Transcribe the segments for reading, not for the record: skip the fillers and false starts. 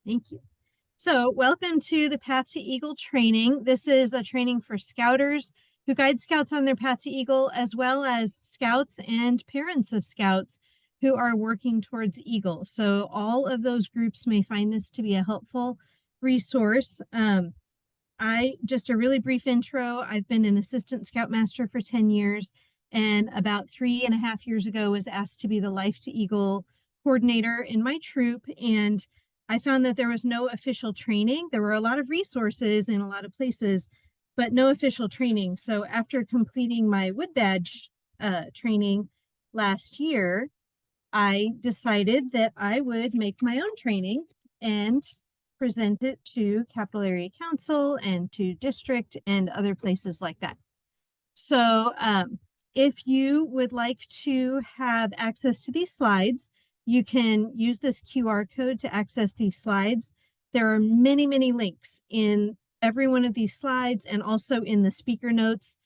Thank you. So welcome to the Path to Eagle training. This is a training for Scouters who guide Scouts on their Path to Eagle, as well as Scouts and parents of Scouts who are working towards Eagle. So all of those groups may find this to be a helpful resource. Just a really brief intro. I've been an assistant Scoutmaster for 10 years, and about 3.5 years ago was asked to be the Life to Eagle coordinator in my troop. And I found that there was no official training. There were a lot of resources in a lot of places, but no official training. So after completing my Wood Badge training last year, I decided that I would make my own training and present it to Capital Area Council and to district and other places like that. So if you would like to have access to these slides, you can use this QR code to access these slides. There are many, many links in every one of these slides and also in the speaker notes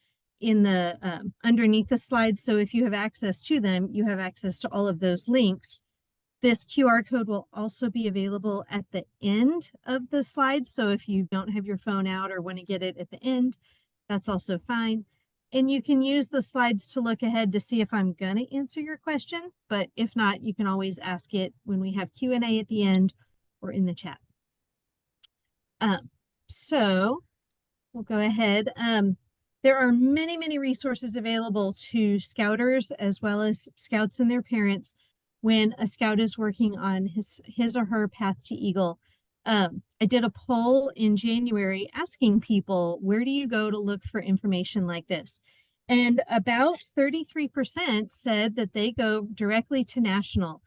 in the underneath the slides. So if you have access to them, you have access to all of those links. This QR code will also be available at the end of the slides. So if you don't have your phone out or want to get it at the end, that's also fine. And you can use the slides to look ahead to see if I'm going to answer your question. But if not, you can always ask it when we have Q&A at the end or in the chat. So we'll go ahead. There are many, many resources available to Scouters as well as Scouts and their parents when a Scout is working on his or her Path to Eagle. I did a poll in January asking people, where do you go to look for information like this? And about 33% said that they go directly to National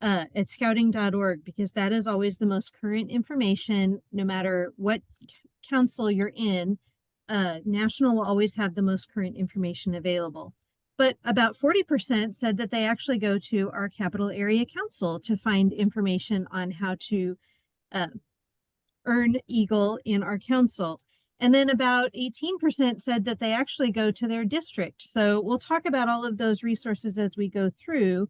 at scouting.org, because that is always the most current information, no matter what council you're in. National will always have the most current information available. But about 40% said that they actually go to our Capital Area Council to find information on how to earn Eagle in our council. And then about 18% said that they actually go to their district. So we'll talk about all of those resources as we go through.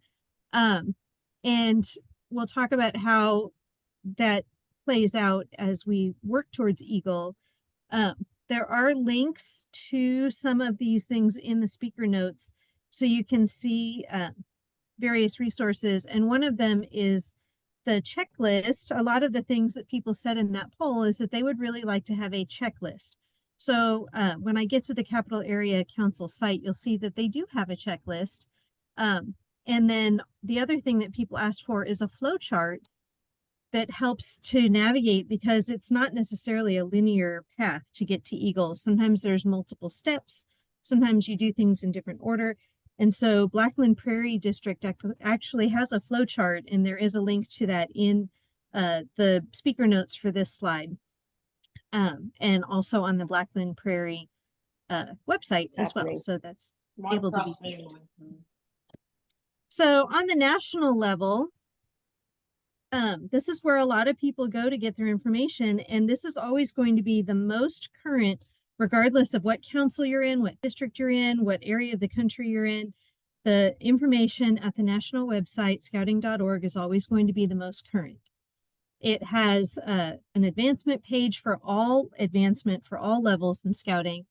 And we'll talk about how that plays out as we work towards Eagle. There are links to some of these things in the speaker notes, so you can see various resources. And one of them is the checklist. A lot of the things that people said in that poll is that they would really like to have a checklist. So when I get to the Capital Area Council site, you'll see that they do have a checklist. And then the other thing that people asked for is a flow chart that helps to navigate, because it's not necessarily a linear path to get to Eagle. Sometimes there's multiple steps. Sometimes you do things in different order. And so Blackland Prairie District actually has a flow chart, and there is a link to that in the speaker notes for this slide, and also on the Blackland Prairie website as well. So that's able to be viewed. So on the national level, this is where a lot of people go to get their information, and this is always going to be the most current, regardless of what council you're in, what district you're in, what area of the country you're in. The information at the national website, scouting.org, is always going to be the most current. It has an advancement page for all advancement for all levels in Scouting.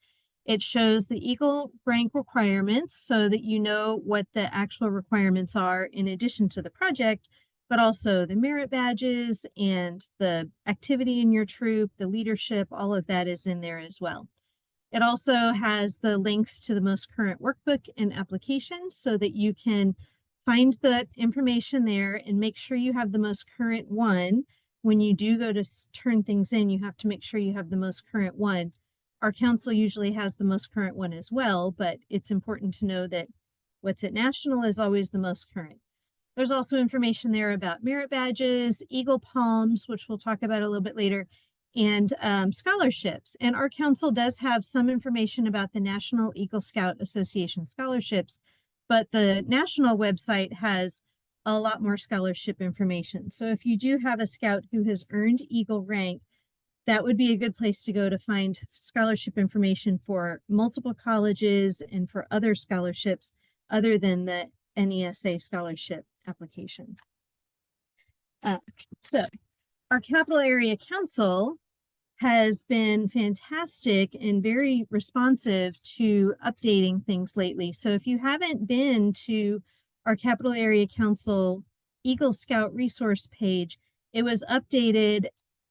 It shows the Eagle rank requirements so that you know what the actual requirements are in addition to the project, but also the merit badges and the activity in your troop, the leadership, all of that is in there as well. It also has the links to the most current workbook and applications so that you can find the information there and make sure you have the most current one. When you do go to turn things in, you have to make sure you have the most current one. Our council usually has the most current one as well, but it's important to know that what's at National is always the most current. There's also information there about merit badges, Eagle Palms, which we'll talk about a little bit later, and scholarships. And our council does have some information about the National Eagle Scout Association scholarships, but the national website has a lot more scholarship information. So if you do have a Scout who has earned Eagle rank, that would be a good place to go to find scholarship information for multiple colleges and for other scholarships other than the NESA scholarship application. So Our Capital Area Council has been fantastic and very responsive to updating things lately. So if you haven't been to our Capital Area Council Eagle Scout resource page, it was updated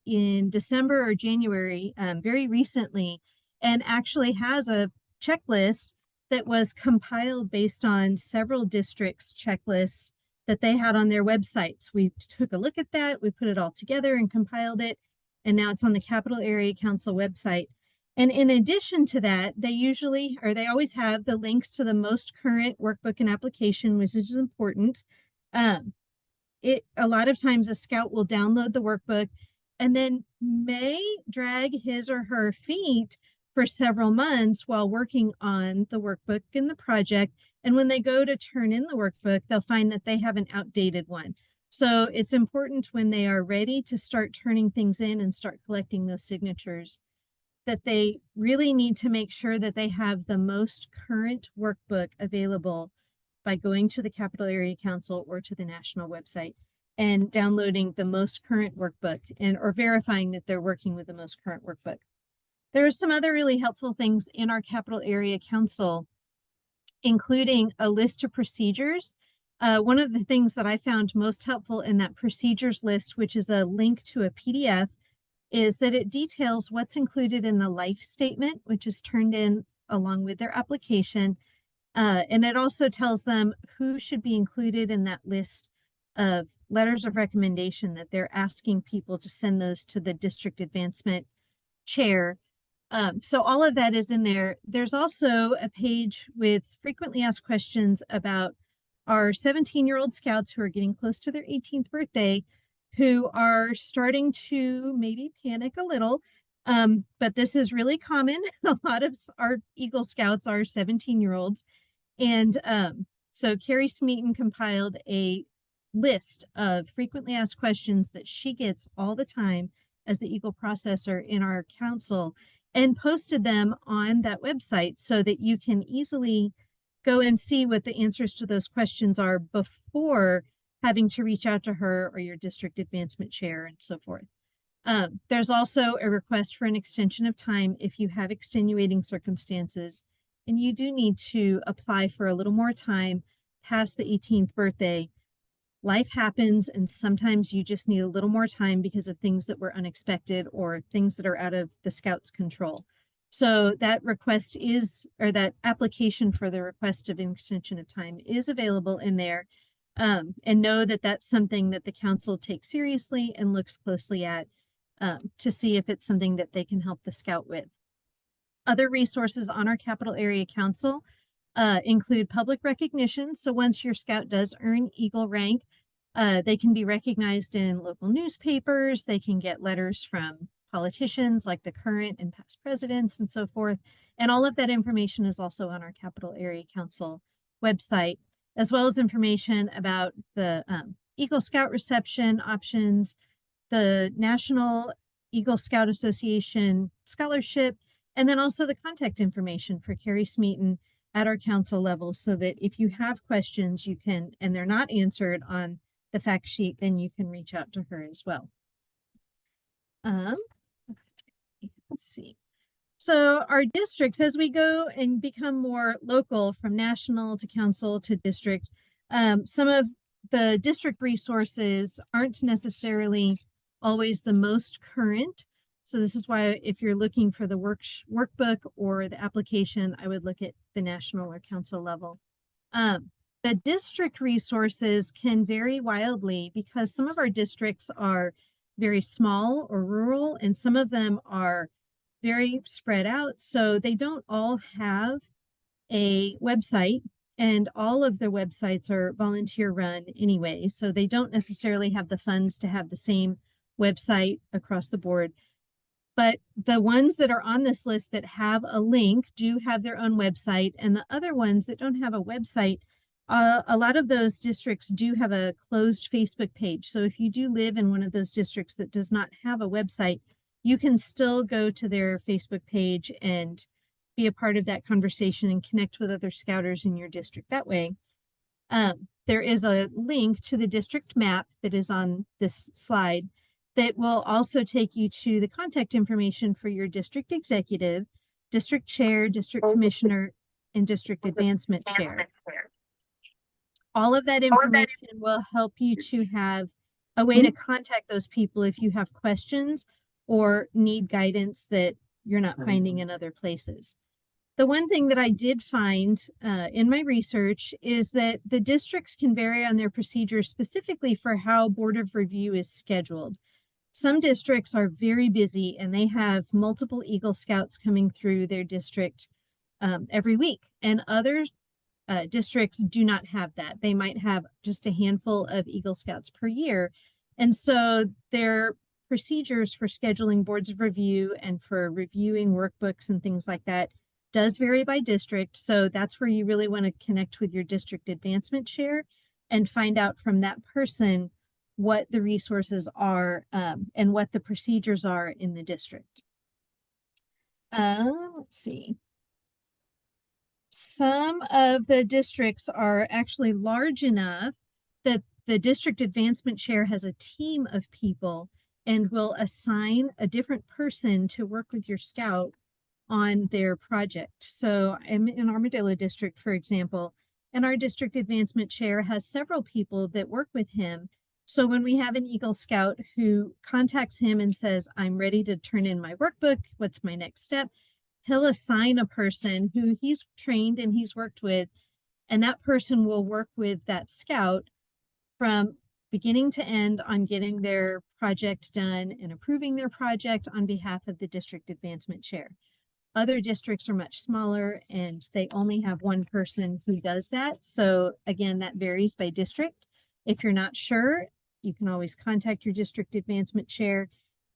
in December or January, very recently, and actually has a checklist that was compiled based on several districts' checklists that they had on their websites. We took a look at that, we put it all together and compiled it, and now it's on the Capital Area Council website. And in addition to that, they always have the links to the most current workbook and application, which is important. A lot of times a scout will download the workbook and then may drag his or her feet for several months while working on the workbook and the project. And when they go to turn in the workbook, they'll find that they have an outdated one. So it's important when they are ready to start turning things in and start collecting those signatures that they really need to make sure that they have the most current workbook available by going to the Capital Area Council or to the national website and downloading the most current workbook or verifying that they're working with the most current workbook. There are some other really helpful things in our Capital Area Council, including a list of procedures. One of the things that I found most helpful in that procedures list, which is a link to a PDF, is that it details what's included in the life statement, which is turned in along with their application. And it also tells them who should be included in that list of letters of recommendation that they're asking people to send those to the district advancement chair. So all of that is in there. There's also a page with frequently asked questions about our 17-year-old scouts who are getting close to their 18th birthday, who are starting to maybe panic a little. But this is really common. A lot of our Eagle Scouts are 17-year-olds. And so Carrie Smeaton compiled a list of frequently asked questions that she gets all the time as the Eagle processor in our council and posted them on that website so that you can easily go and see what the answers to those questions are before having to reach out to her or your district advancement chair and so forth. There's also a request for an extension of time if you have extenuating circumstances and you do need to apply for a little more time past the 18th birthday. Life happens, and sometimes you just need a little more time because of things that were unexpected or things that are out of the scout's control. So that request or that application for the request of an extension of time is available in there. And know that that's something that the council takes seriously and looks closely at to see if it's something that they can help the scout with. Other resources on our Capital Area Council include public recognition. So once your scout does earn Eagle rank, they can be recognized in local newspapers. They can get letters from politicians like the current and past presidents and so forth. And all of that information is also on our Capital Area Council website, as well as information about the Eagle Scout reception options, the National Eagle Scout Association scholarship, and then also the contact information for Carrie Smeaton at our council level, so that if you have questions, you can, and they're not answered on the fact sheet, then you can reach out to her as well. Let's see. So our districts, as we go and become more local from national to council to district, some of the district resources aren't necessarily always the most current. So this is why if you're looking for the workbook or the application, I would look at the national or council level. The district resources can vary wildly because some of our districts are very small or rural, and some of them are very spread out. So they don't all have a website, and all of their websites are volunteer run anyway. So they don't necessarily have the funds to have the same website across the board. But the ones that are on this list that have a link do have their own website, and the other ones that don't have a website, a lot of those districts do have a closed Facebook page. So if you do live in one of those districts that does not have a website, you can still go to their Facebook page and be a part of that conversation and connect with other scouters in your district that way. There is a link to the district map that is on this slide. that will also take you to the contact information for your district executive, district chair, district commissioner, and district advancement chair. All of that information will help you to have a way to contact those people if you have questions or need guidance that you're not finding in other places. The one thing that I did find in my research is that the districts can vary on their procedures specifically for how Board of Review is scheduled. Some districts are very busy and they have multiple Eagle Scouts coming through their district every week, and other districts do not have that. They might have just a handful of Eagle Scouts per year. And so their procedures for scheduling boards of review and for reviewing workbooks and things like that does vary by district. So that's where you really want to connect with your district advancement chair and find out from that person what the resources are and what the procedures are in the district. Let's see. Some of the districts are actually large enough that the district advancement chair has a team of people and will assign a different person to work with your scout on their project. So I'm in Armadillo District, for example, and our district advancement chair has several people that work with him. So when we have an Eagle Scout who contacts him and says, I'm ready to turn in my workbook, what's my next step? He'll assign a person who he's trained and he's worked with, and that person will work with that scout from beginning to end on getting their project done and approving their project on behalf of the district advancement chair. Other districts are much smaller and they only have one person who does that. So again, that varies by district. If you're not sure, you can always contact your district advancement chair.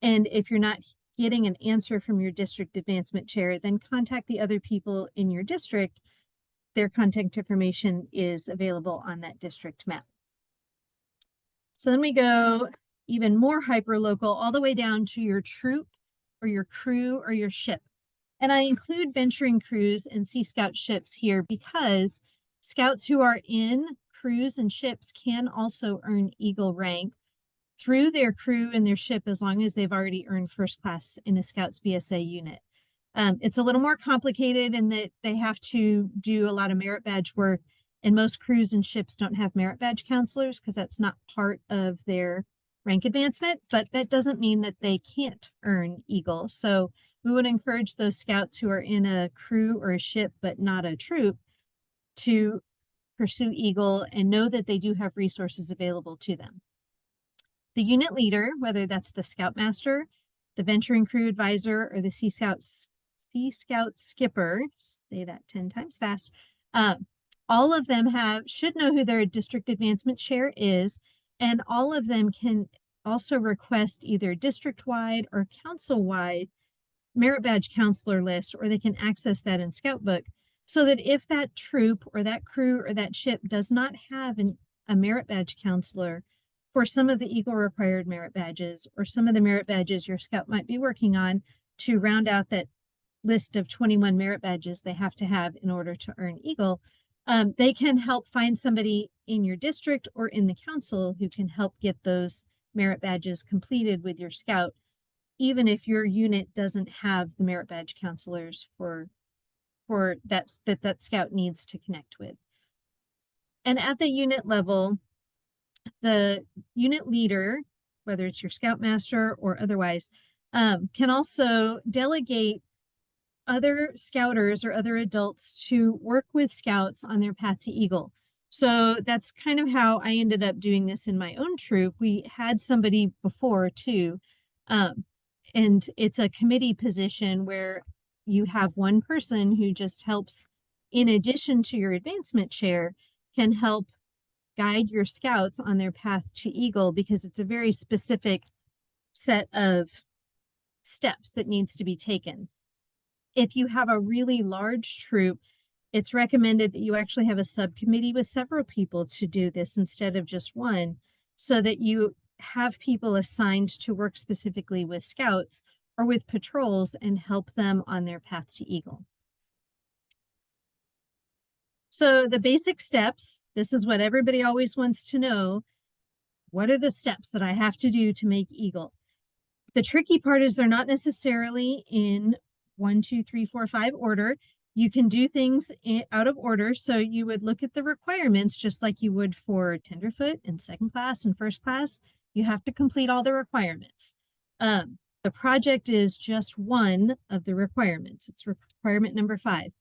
And if you're not getting an answer from your district advancement chair, then contact the other people in your district. Their contact information is available on that district map. So then we go even more hyper-local, all the way down to your troop or your crew or your ship. And I include venturing crews and Sea Scout ships here because scouts who are in crews and ships can also earn Eagle rank through their crew and their ship as long as they've already earned first class in a Scouts BSA unit. It's a little more complicated in that they have to do a lot of merit badge work, and most crews and ships don't have merit badge counselors because that's not part of their rank advancement, but that doesn't mean that they can't earn Eagle. So we would encourage those scouts who are in a crew or a ship but not a troop to pursue Eagle and know that they do have resources available to them. The unit leader, whether that's the Scoutmaster, the venturing crew advisor, or the Sea Scout skipper, say that 10 times fast, all of them should know who their district advancement chair is, and all of them can also request either district-wide or council-wide merit badge counselor list, or they can access that in Scout Book, so that if that troop or that crew or that ship does not have a merit badge counselor for some of the Eagle required merit badges or some of the merit badges your scout might be working on to round out that list of 21 merit badges they have to have in order to earn Eagle, they can help find somebody in your district or in the council who can help get those merit badges completed with your scout, even if your unit doesn't have the merit badge counselors for that scout needs to connect with. And at the unit level, the unit leader, whether it's your scoutmaster or otherwise, can also delegate other scouters or other adults to work with scouts on their path to Eagle. So that's kind of how I ended up doing this in my own troop. We had somebody before too, and it's a committee position where you have one person who just helps, in addition to your advancement chair, can help guide your scouts on their path to Eagle, because it's a very specific set of steps that needs to be taken. If you have a really large troop, it's recommended that you actually have a subcommittee with several people to do this instead of just one, so that you have people assigned to work specifically with scouts or with patrols and help them on their path to Eagle. So the basic steps, this is what everybody always wants to know. What are the steps that I have to do to make Eagle? The tricky part is they're not necessarily in 1, 2, 3, 4, 5 order. You can do things out of order. So you would look at the requirements just like you would for tenderfoot and second class and first class. You have to complete all the requirements. The project is just one of the requirements. It's requirement number 5,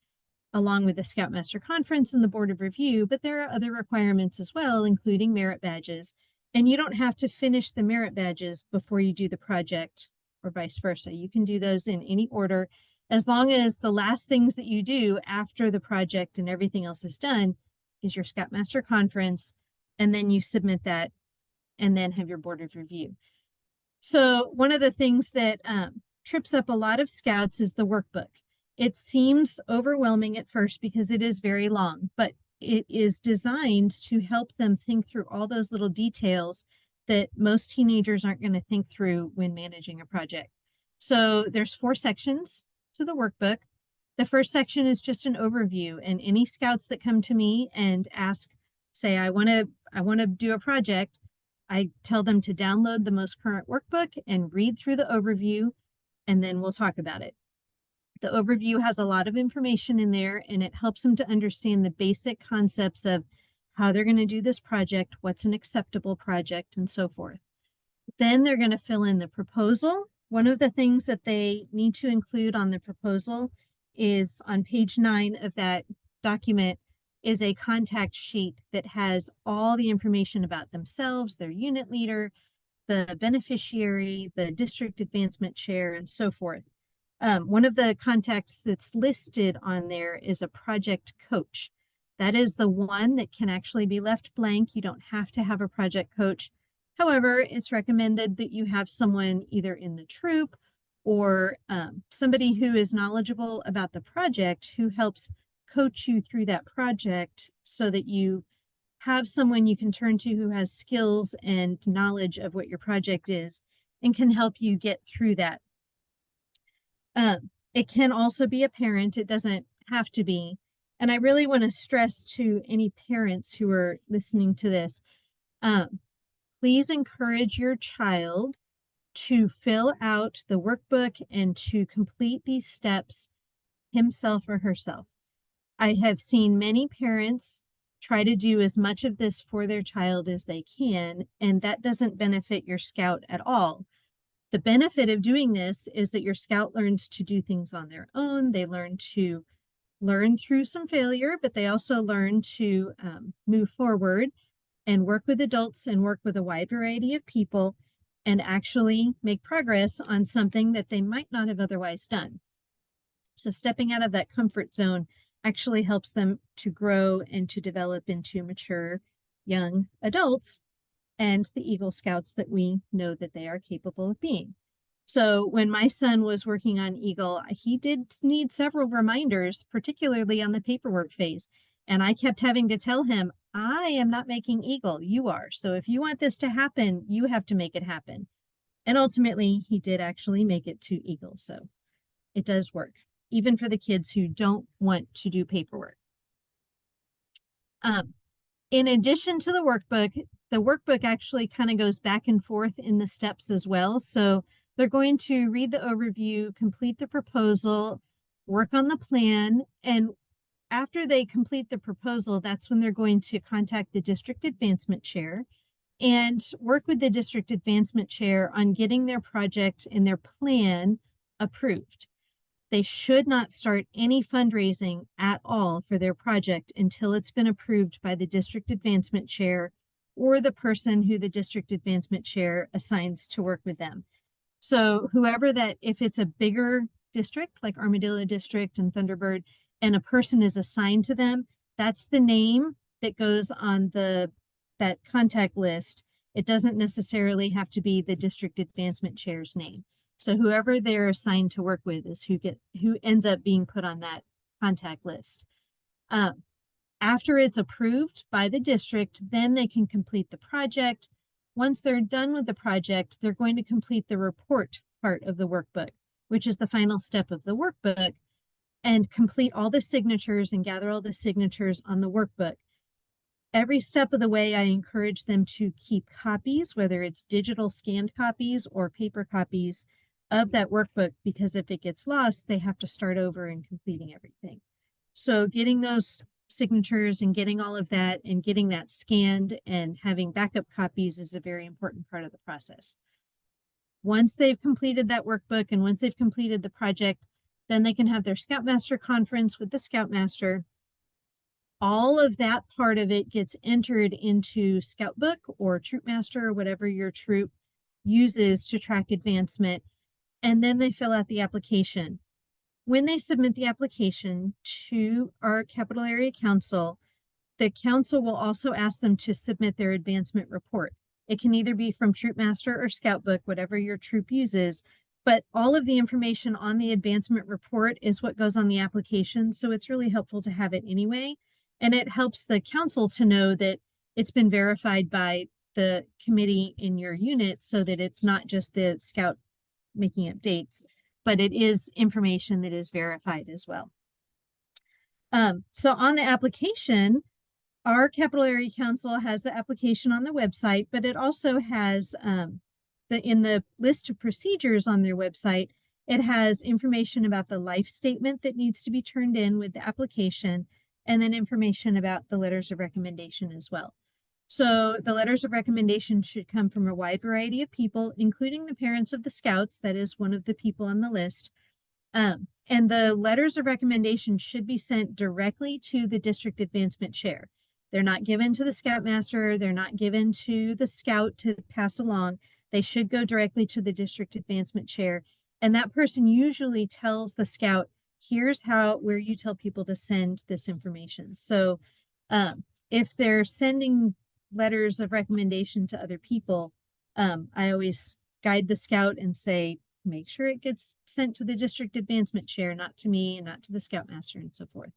along with the Scoutmaster Conference and the Board of Review, but there are other requirements as well, including merit badges. And you don't have to finish the merit badges before you do the project or vice versa. You can do those in any order, as long as the last things that you do after the project and everything else is done is your Scoutmaster Conference, and then you submit that and then have your Board of Review. So one of the things that trips up a lot of scouts is the workbook. It seems overwhelming at first because it is very long, but it is designed to help them think through all those little details that most teenagers aren't going to think through when managing a project. So there's 4 sections to the workbook. The first section is just an overview, and any scouts that come to me and ask, say, I want to do a project, I tell them to download the most current workbook and read through the overview, and then we'll talk about it. The overview has a lot of information in there, and it helps them to understand the basic concepts of how they're going to do this project, what's an acceptable project, and so forth. Then they're going to fill in the proposal. One of the things that they need to include on the proposal is on page 9 of that document is a contact sheet that has all the information about themselves, their unit leader, the beneficiary, the district advancement chair, and so forth. One of the contacts that's listed on there is a project coach. That is the one that can actually be left blank. You don't have to have a project coach. However, it's recommended that you have someone either in the troop or somebody who is knowledgeable about the project who helps coach you through that project so that you have someone you can turn to who has skills and knowledge of what your project is and can help you get through that. It can also be a parent. It doesn't have to be. And I really want to stress to any parents who are listening to this, please encourage your child to fill out the workbook and to complete these steps himself or herself. I have seen many parents try to do as much of this for their child as they can, and that doesn't benefit your scout at all. The benefit of doing this is that your scout learns to do things on their own. They learn to learn through some failure, but they also learn to move forward and work with adults and work with a wide variety of people and actually make progress on something that they might not have otherwise done. So stepping out of that comfort zone actually helps them to grow and to develop into mature young adults and the Eagle Scouts that we know that they are capable of being. So when my son was working on Eagle, he did need several reminders, particularly on the paperwork phase. And I kept having to tell him, I am not making Eagle, you are. So if you want this to happen, you have to make it happen. And ultimately, he did actually make it to Eagle. So it does work, even for the kids who don't want to do paperwork. In addition to the workbook actually kind of goes back and forth in the steps as well. So they're going to read the overview, complete the proposal, work on the plan, and after they complete the proposal, that's when they're going to contact the district advancement chair and work with the district advancement chair on getting their project and their plan approved. They should not start any fundraising at all for their project until it's been approved by the district advancement chair or the person who the district advancement chair assigns to work with them. So whoever that, if it's a bigger district like Armadillo District and Thunderbird, and a person is assigned to them, that's the name that goes on that contact list. It doesn't necessarily have to be the district advancement chair's name. So whoever they're assigned to work with is who ends up being put on that contact list. After it's approved by the district, then they can complete the project. Once they're done with the project, they're going to complete the report part of the workbook, which is the final step of the workbook, and complete all the signatures and gather all the signatures on the workbook. Every step of the way, I encourage them to keep copies, whether it's digital scanned copies or paper copies of that workbook, because if it gets lost, they have to start over and completing everything. So getting those signatures and getting all of that and getting that scanned and having backup copies is a very important part of the process. Once they've completed that workbook and once they've completed the project, then they can have their Scoutmaster conference with the Scoutmaster. All of that part of it gets entered into Scoutbook or Troopmaster or whatever your troop uses to track advancement. And then they fill out the application. When they submit the application to our Capital Area Council, the council will also ask them to submit their advancement report. It can either be from Troopmaster or Scoutbook, whatever your troop uses, but all of the information on the advancement report is what goes on the application. So it's really helpful to have it anyway. And it helps the council to know that it's been verified by the committee in your unit so that it's not just the scout making updates, but it is information that is verified as well. So on the application, our Capital Area Council has the application on the website, but it also has in the list of procedures on their website, it has information about the life statement that needs to be turned in with the application, and then information about the letters of recommendation as well. So the letters of recommendation should come from a wide variety of people, including the parents of the scouts. That is one of the people on the list. And the letters of recommendation should be sent directly to the district advancement chair. They're not given to the Scoutmaster. They're not given to the scout to pass along. They should go directly to the district advancement chair. And that person usually tells the scout, here's where you tell people to send this information. So if they're sending letters of recommendation to other people, I always guide the scout and say, make sure it gets sent to the district advancement chair, not to me and not to the Scoutmaster and so forth.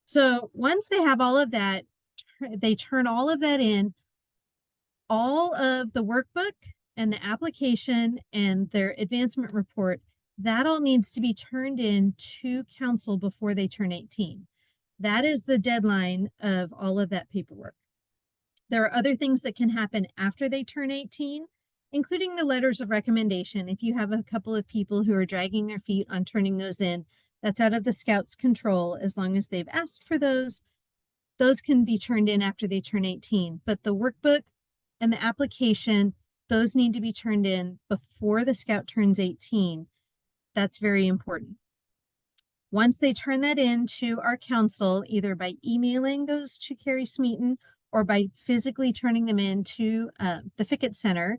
So once they have all of that, they turn all of that in. All of the workbook and the application and their advancement report, that all needs to be turned in to council before they turn 18. That is the deadline of all of that paperwork. There are other things that can happen after they turn 18, including the letters of recommendation. If you have a couple of people who are dragging their feet on turning those in, that's out of the Scouts' control. As long as they've asked for those can be turned in after they turn 18. But the workbook and the application, those need to be turned in before the scout turns 18. That's very important. Once they turn that in to our council, either by emailing those to Carrie Smeaton or by physically turning them in to the Fickett Center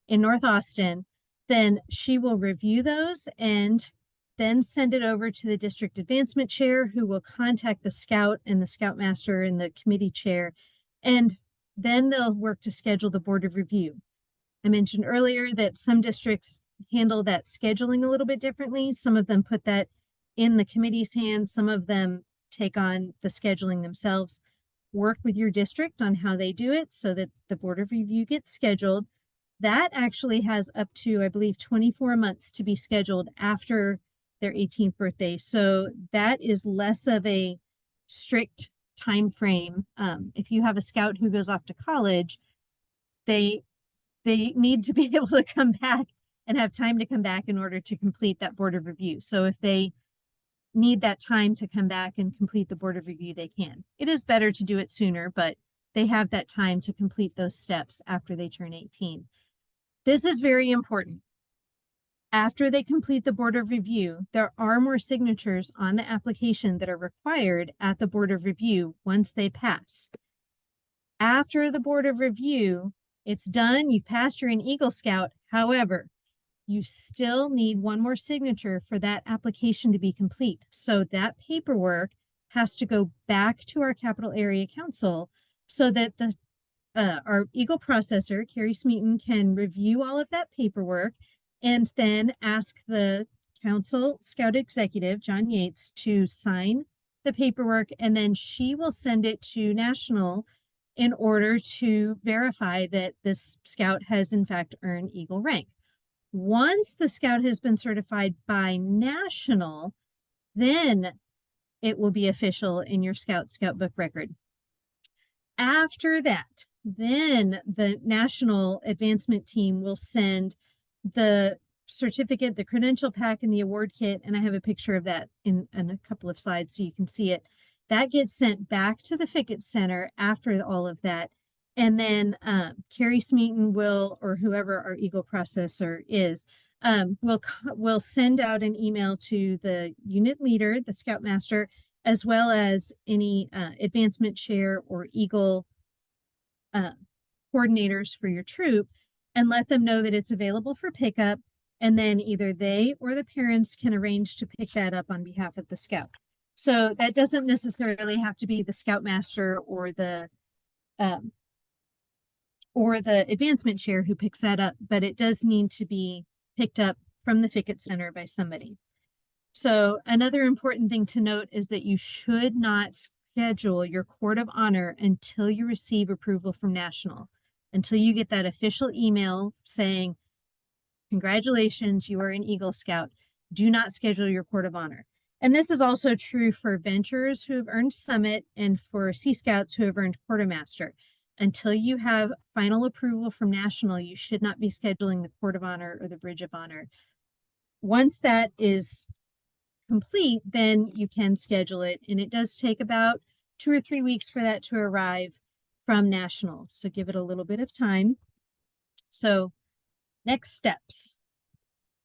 in North Austin, then she will review those and then send it over to the district advancement chair, who will contact the scout and the Scoutmaster and the committee chair, and then they'll work to schedule the board of review. I mentioned earlier that some districts handle that scheduling a little bit differently. Some of them put that in the committee's hands. Some of them take on the scheduling themselves. Work with your district on how they do it so that the board of review gets scheduled. That actually has up to, I believe, 24 months to be scheduled after their 18th birthday. So that is less of a strict time frame. If you have a scout who goes off to college, they need to be able to come back and have time to come back in order to complete that board of review. So if they need that time to come back and complete the board of review, they can. It is better to do it sooner, but they have that time to complete those steps after they turn 18. This is very important. After they complete the board of review, there are more signatures on the application that are required at the board of review once they pass. After the board of review, it's done, you've passed, you're an Eagle Scout. However, you still need one more signature for that application to be complete. So that paperwork has to go back to our Capital Area Council so that our Eagle processor, Carrie Smeaton, can review all of that paperwork and then ask the council scout executive, John Yates, to sign the paperwork, and then she will send it to National in order to verify that this scout has in fact earned Eagle rank. Once the scout has been certified by National, then it will be official in your scout book record. After that, then the national advancement team will send the certificate, the credential pack, and the award kit. And I have a picture of that in a couple of slides so you can see it. That gets sent back to the Fickett Center after all of that. And then Carrie Smeaton will, or whoever our Eagle processor is, will send out an email to the unit leader, the Scoutmaster, as well as any advancement chair or Eagle coordinators for your troop, and let them know that it's available for pickup. And then either they or the parents can arrange to pick that up on behalf of the scout. So that doesn't necessarily have to be the Scoutmaster or the advancement chair who picks that up, but it does need to be picked up from the Fickett Center by somebody. So another important thing to note is that you should not schedule your court of honor until you receive approval from National, until you get that official email saying, congratulations, you are an Eagle Scout. Do not schedule your court of honor. And this is also true for Ventures who have earned Summit and for Sea Scouts who have earned Quartermaster. Until you have final approval from National, you should not be scheduling the court of honor or the bridge of honor. Once that is complete, then you can schedule it. And it does take about 2 or 3 weeks for that to arrive from National. So give it a little bit of time. So next steps.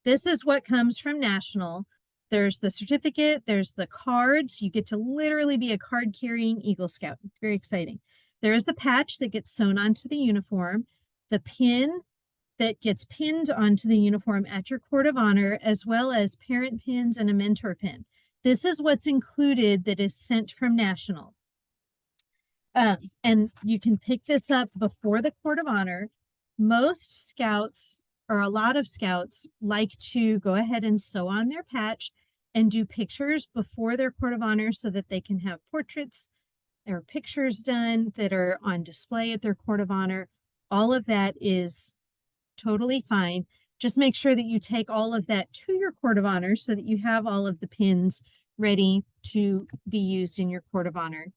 This is what comes from National. There's the certificate, there's the cards. You get to literally be a card carrying Eagle Scout. It's very exciting. There is the patch that gets sewn onto the uniform, the pin that gets pinned onto the uniform at your court of honor, as well as parent pins and a mentor pin. This is what's included that is sent from National. And you can pick this up before the court of honor. Most scouts, or a lot of scouts, like to go ahead and sew on their patch and do pictures before their court of honor so that they can have portraits or pictures done that are on display at their court of honor. All of that is totally fine. Just make sure that you take all of that to your court of honor so that you have all of the pins ready to be used in your court of honor.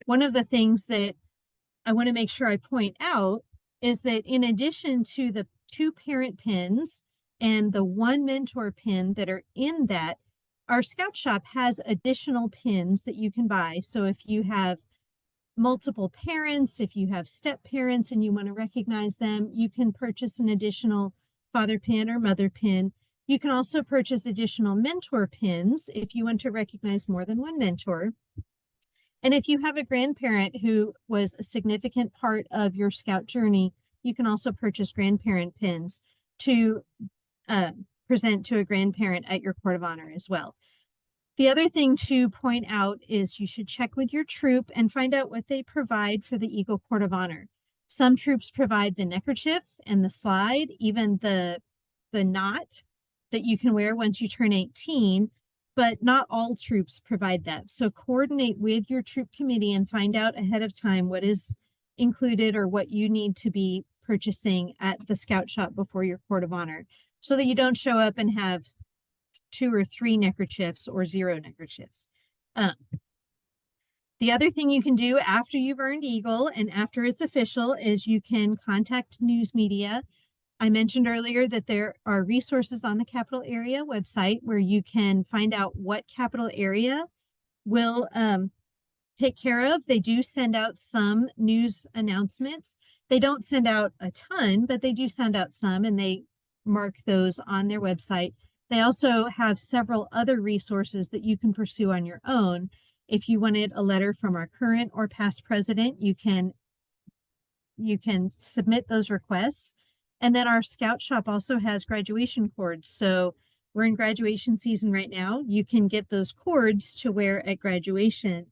One of the things that I want to make sure I point out is that in addition to the 2 parent pins and the 1 mentor pin that are in that, our Scout Shop has additional pins that you can buy. So if you have multiple parents, if you have step parents and you want to recognize them, you can purchase an additional father pin or mother pin. You can also purchase additional mentor pins if you want to recognize more than one mentor. And if you have a grandparent who was a significant part of your Scout journey, you can also purchase grandparent pins to present to a grandparent at your court of honor as well. The other thing to point out is you should check with your troop and find out what they provide for the Eagle Court of Honor. Some troops provide the neckerchief and the slide, even the knot that you can wear once you turn 18, but not all troops provide that. So coordinate with your troop committee and find out ahead of time what is included or what you need to be purchasing at the Scout Shop before your court of honor, so that you don't show up and have 2 or 3 neckerchiefs or 0 neckerchiefs. The other thing you can do after you've earned Eagle and after it's official is you can contact news media. I mentioned earlier that there are resources on the Capital Area website where you can find out what Capital Area will take care of. They do send out some news announcements. They don't send out a ton, but they do send out some, and they mark those on their website. They also have several other resources that you can pursue on your own. If you wanted a letter from our current or past president, you can submit those requests. And then our Scout Shop also has graduation cords. So we're in graduation season right now. You can get those cords to wear at graduation,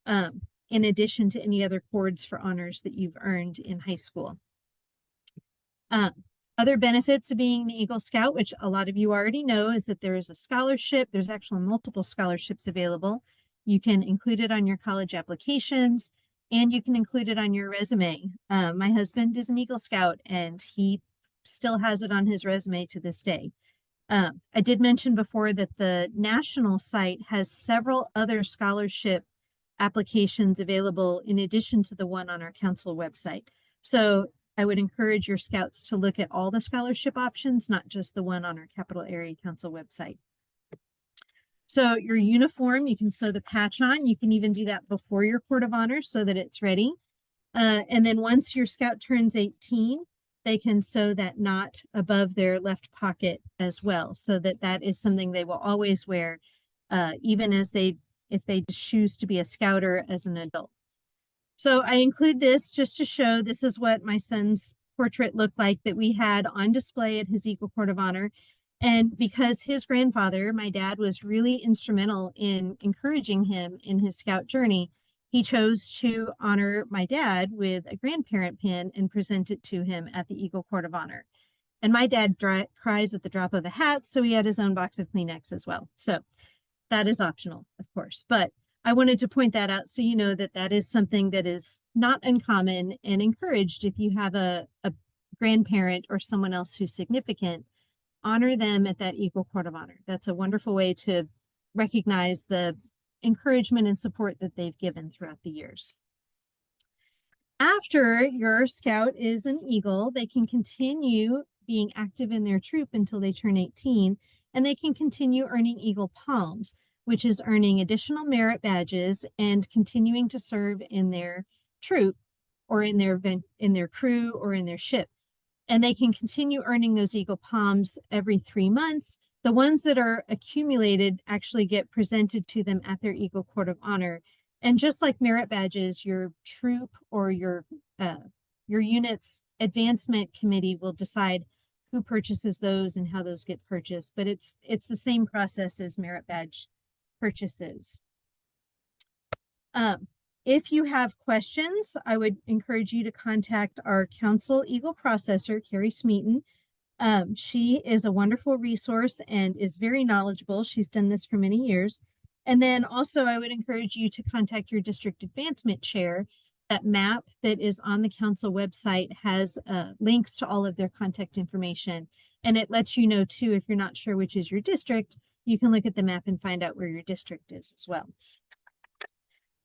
in addition to any other cords for honors that you've earned in high school. Other benefits of being an Eagle Scout, which a lot of you already know, is that there is a scholarship. There's actually multiple scholarships available. You can include it on your college applications, and you can include it on your resume. My husband is an Eagle Scout, and he still has it on his resume to this day. I did mention before that the national site has several other scholarship applications available in addition to the one on our council website. So I would encourage your scouts to look at all the scholarship options, not just the one on our Capital Area Council website. So your uniform, you can sew the patch on. You can even do that before your court of honor so that it's ready. And then once your scout turns 18, they can sew that knot above their left pocket as well, so that that is something they will always wear, even as if they choose to be a scouter as an adult. So I include this just to show this is what my son's portrait looked like that we had on display at his Eagle Court of Honor. And because his grandfather, my dad, was really instrumental in encouraging him in his scout journey, he chose to honor my dad with a grandparent pin and present it to him at the Eagle Court of Honor. And my dad cries at the drop of a hat, so he had his own box of Kleenex as well. So that is optional, of course. But I wanted to point that out so you know that that is something that is not uncommon and encouraged. If you have a grandparent or someone else who's significant, honor them at that Eagle Court of Honor. That's a wonderful way to recognize the encouragement and support that they've given throughout the years. After your scout is an Eagle, they can continue being active in their troop until they turn 18, and they can continue earning Eagle Palms, which is earning additional merit badges and continuing to serve in their troop or in their crew or in their ship. And they can continue earning those Eagle Palms every 3 months. The ones that are accumulated actually get presented to them at their Eagle Court of Honor. And just like merit badges, your troop or your unit's advancement committee will decide who purchases those and how those get purchased. But it's the same process as merit badge purchases. If you have questions, I would encourage you to contact our council Eagle processor, Carrie Smeaton. She is a wonderful resource and is very knowledgeable. She's done this for many years. And then also I would encourage you to contact your district advancement chair. That map that is on the council website has links to all of their contact information. And it lets you know too, if you're not sure which is your district, you can look at the map and find out where your district is as well.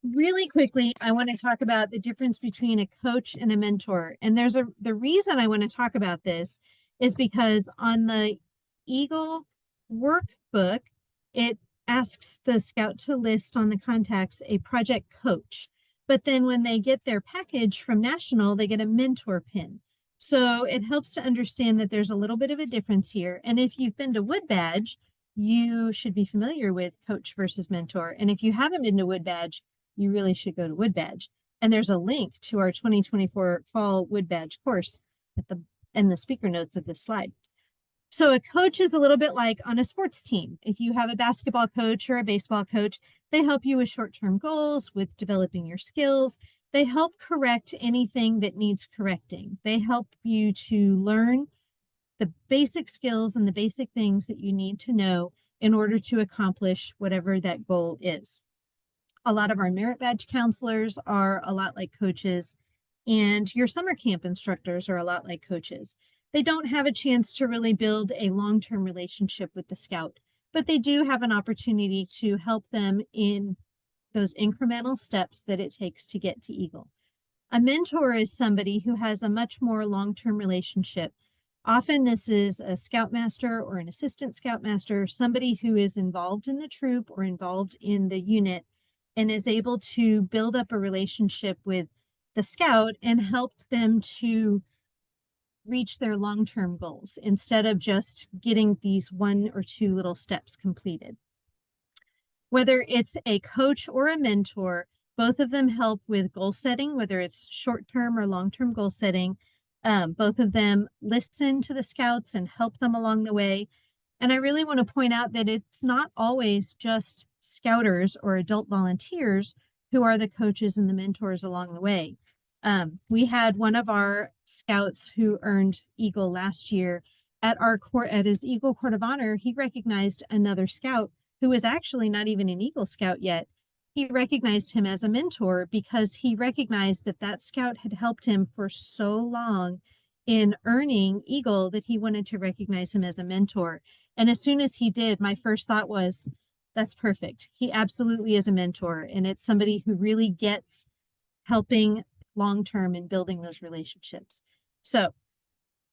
Really quickly, I want to talk about the difference between a coach and a mentor. And the reason I want to talk about this is because on the Eagle workbook, it asks the scout to list on the contacts a project coach. But then when they get their package from National, they get a mentor pin. So it helps to understand that there's a little bit of a difference here. And if you've been to Wood Badge, you should be familiar with coach versus mentor. And if you haven't been to Wood Badge, you really should go to Wood Badge. And there's a link to our 2024 fall Wood Badge course in the speaker notes of this slide. So a coach is a little bit like on a sports team. If you have a basketball coach or a baseball coach, they help you with short-term goals, with developing your skills. They help correct anything that needs correcting. They help you to learn the basic skills and the basic things that you need to know in order to accomplish whatever that goal is. A lot of our merit badge counselors are a lot like coaches, and your summer camp instructors are a lot like coaches. They don't have a chance to really build a long-term relationship with the scout, but they do have an opportunity to help them in those incremental steps that it takes to get to Eagle. A mentor is somebody who has a much more long-term relationship. Often this is a scoutmaster or an assistant scoutmaster, somebody who is involved in the troop or involved in the unit and is able to build up a relationship with the scout and help them to reach their long-term goals instead of just getting these 1 or 2 little steps completed. Whether it's a coach or a mentor, both of them help with goal setting, whether it's short-term or long-term goal setting. Both of them listen to the scouts and help them along the way. And I really want to point out that it's not always just scouters or adult volunteers who are the coaches and the mentors along the way. We had one of our scouts who earned Eagle last year at his Eagle Court of Honor. He recognized another scout who was actually not even an Eagle Scout yet. He recognized him as a mentor because he recognized that that scout had helped him for so long in earning Eagle that he wanted to recognize him as a mentor. And as soon as he did, my first thought was, That's perfect. He absolutely is a mentor, and it's somebody who really gets helping long-term and building those relationships. So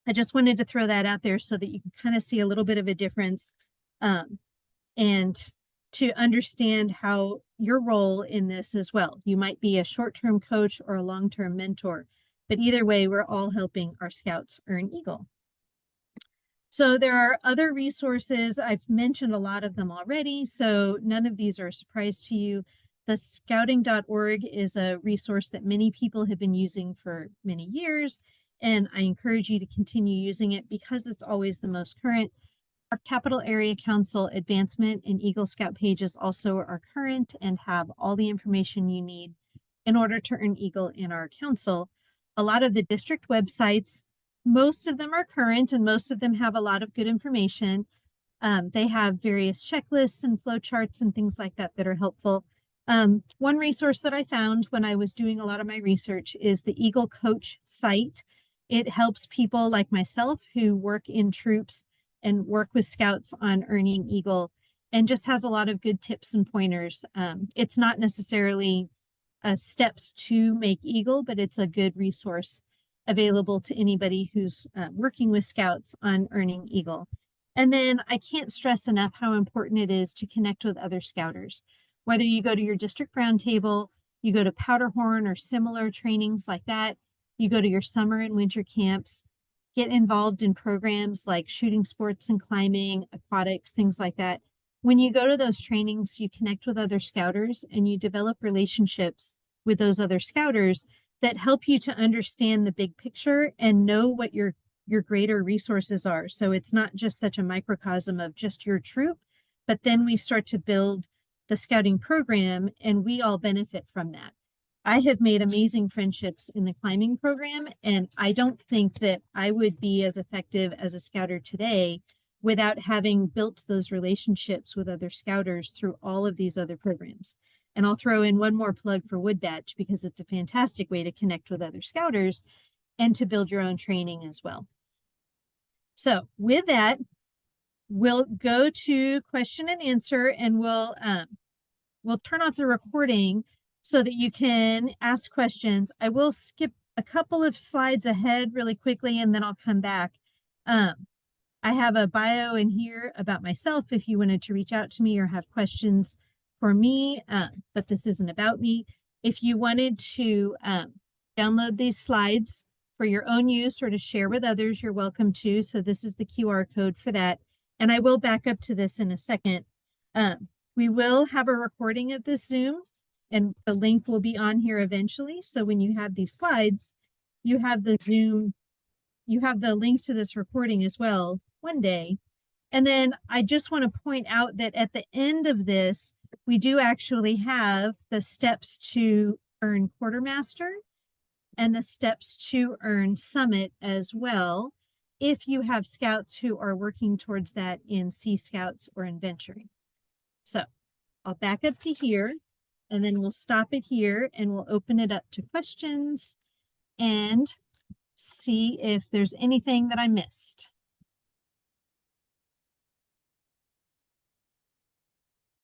I just wanted to throw that out there so that you can kind of see a little bit of a difference, and to understand how your role in this as well. You might be a short-term coach or a long-term mentor, but either way, we're all helping our scouts earn Eagle. So there are other resources. I've mentioned a lot of them already, so none of these are a surprise to you. The scouting.org is a resource that many people have been using for many years, and I encourage you to continue using it because it's always the most current. Our Capital Area Council Advancement and Eagle Scout pages also are current and have all the information you need in order to earn Eagle in our council. A lot of the district websites, most of them are current and most of them have a lot of good information. They have various checklists and flowcharts and things like that that are helpful. One resource that I found when I was doing a lot of my research is the Eagle Coach site. It helps people like myself who work in troops and work with scouts on earning Eagle, and just has a lot of good tips and pointers. It's not necessarily steps to make Eagle, but it's a good resource available to anybody who's working with scouts on earning Eagle. And then I can't stress enough how important it is to connect with other scouters. Whether you go to your district roundtable, you go to Powderhorn or similar trainings like that, you go to your summer and winter camps, get involved in programs like shooting sports and climbing, aquatics, things like that. When you go to those trainings, you connect with other scouters and you develop relationships with those other scouters that help you to understand the big picture and know what your greater resources are. So it's not just such a microcosm of just your troop, but then we start to build the scouting program and we all benefit from that. I have made amazing friendships in the climbing program, and I don't think that I would be as effective as a scouter today without having built those relationships with other scouters through all of these other programs. And I'll throw in one more plug for Woodbatch because it's a fantastic way to connect with other scouters and to build your own training as well. So with that, we'll go to question and answer, and we'll turn off the recording so that you can ask questions. I will skip a couple of slides ahead really quickly, and then I'll come back. I have a bio in here about myself if you wanted to reach out to me or have questions for me, but this isn't about me. If you wanted to download these slides for your own use or to share with others, you're welcome to. So this is the QR code for that. And I will back up to this in a second. We will have a recording of this Zoom, and the link will be on here eventually. So when you have these slides, you have the Zoom, you have the link to this recording as well one day. And then I just want to point out that at the end of this, we do actually have the steps to earn Quartermaster and the steps to earn Summit as well, if you have scouts who are working towards that in Sea Scouts or in venturing. So I'll back up to here, and then we'll stop it here and we'll open it up to questions and see if there's anything that I missed.